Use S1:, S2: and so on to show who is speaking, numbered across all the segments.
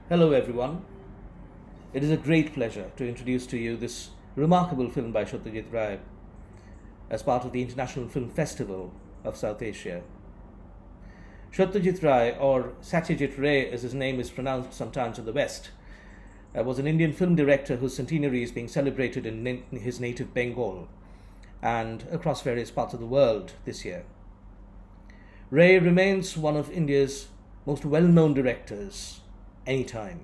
S1: Hello everyone. It is a great pleasure to introduce to you this remarkable film by Satyajit Ray as part of the International Film Festival of South Asia. Satyajit Ray, or Satyajit Ray as his name is pronounced sometimes in the West, was an Indian film director whose centenary is being celebrated in his native Bengal and across various parts of the world this year. Ray remains one of India's most well-known directors anytime.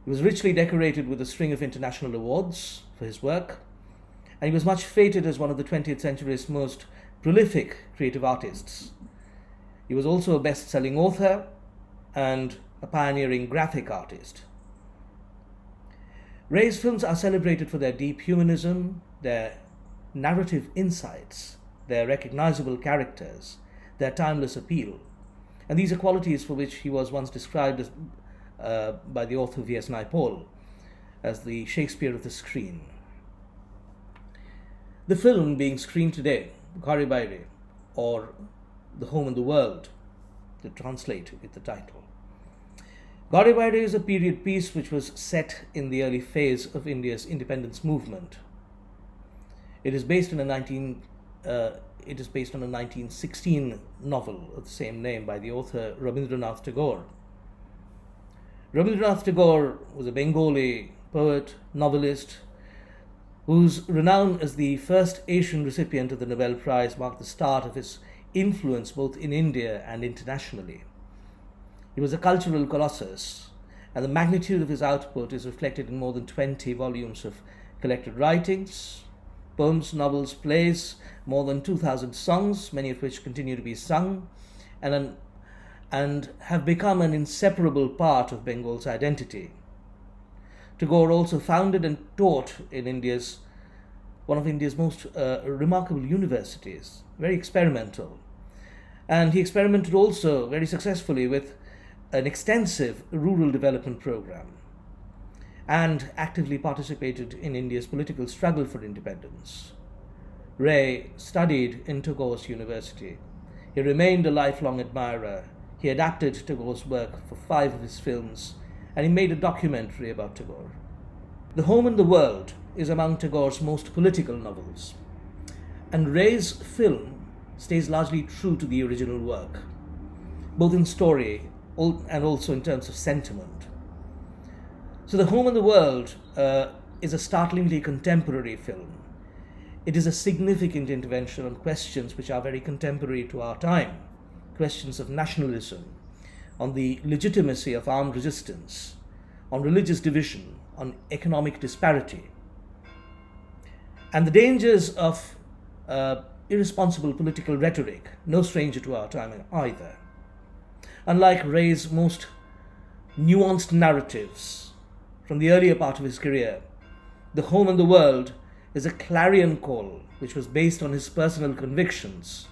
S1: He was richly decorated with a string of international awards for his work, and he was much feted as one of the 20th century's most prolific creative artists. He was also a best-selling author and a pioneering graphic artist. Ray's films are celebrated for their deep humanism, their narrative insights, their recognizable characters, their timeless appeal. And these are qualities for which he was once described as, by the author V.S. Naipaul as the Shakespeare of the screen. The film being screened today, Ghare, Baire, or The Home and the World, to translate with the title. Ghare Baire is a period piece which was set in the early phase of India's independence movement. It is based on a 1916 novel of the same name by the author Rabindranath Tagore. Rabindranath Tagore was a Bengali poet, novelist, whose renown as the first Asian recipient of the Nobel Prize marked the start of his influence both in India and internationally. He was a cultural colossus, and the magnitude of his output is reflected in more than 20 volumes of collected writings, poems, novels, plays, more than 2,000 songs, many of which continue to be sung, and have become an inseparable part of Bengal's identity. Tagore also founded and taught in one of India's most remarkable universities, very experimental. And he experimented also very successfully with an extensive rural development program and actively participated in India's political struggle for independence. Ray studied in Tagore's university. He remained a lifelong admirer. He adapted Tagore's work for 5 of his films, and he made a documentary about Tagore. The Home and the World is among Tagore's most political novels, and Ray's film stays largely true to the original work, both in story and also in terms of sentiment. So The Home and the World is a startlingly contemporary film. It is a significant intervention on questions which are very contemporary to our time, questions of nationalism, on the legitimacy of armed resistance, on religious division, on economic disparity, and the dangers of irresponsible political rhetoric, no stranger to our time either. Unlike Ray's most nuanced narratives from the earlier part of his career, The Home and the World is a clarion call which was based on his personal convictions.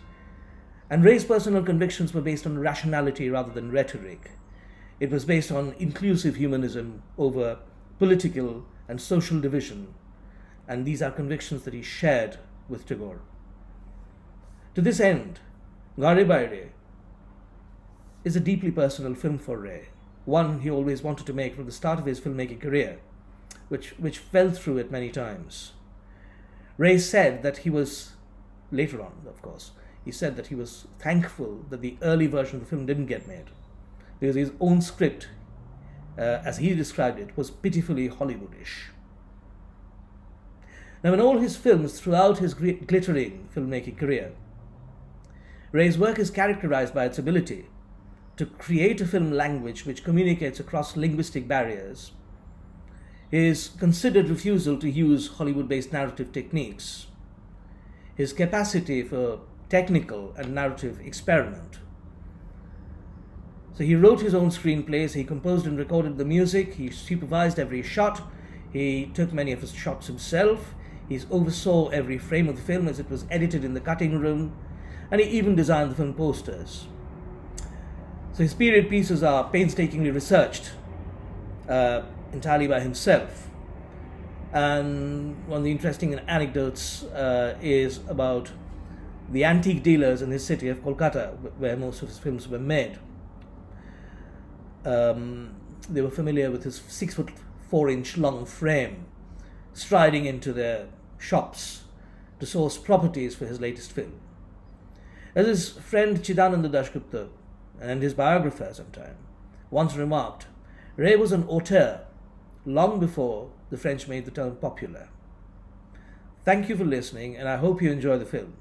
S1: And Ray's personal convictions were based on rationality rather than rhetoric. It was based on inclusive humanism over political and social division, and these are convictions that he shared with Tagore. To this end, Ghare Baire is a deeply personal film for Ray, one he always wanted to make from the start of his filmmaking career, which fell through it many times. Ray said that he was, later on of course, he said that he was thankful that the early version of the film didn't get made, because his own script, as he described it, was pitifully Hollywoodish. Now, in all his films throughout his glittering filmmaking career, Ray's work is characterized by its ability to create a film language which communicates across linguistic barriers, his considered refusal to use Hollywood-based narrative techniques, his capacity for technical and narrative experiment. So he wrote his own screenplays, he composed and recorded the music, he supervised every shot, he took many of his shots himself, he oversaw every frame of the film as it was edited in the cutting room, and he even designed the film posters. So his period pieces are painstakingly researched entirely by himself. And one of the interesting anecdotes is about the antique dealers in his city of Kolkata, where most of his films were made. They were familiar with his 6'4" long frame, striding into their shops to source properties for his latest film. As his friend Chidananda Dasgupta and his biographer sometime once remarked, Ray was an auteur long before the French made the term popular. Thank you for listening, and I hope you enjoy the film.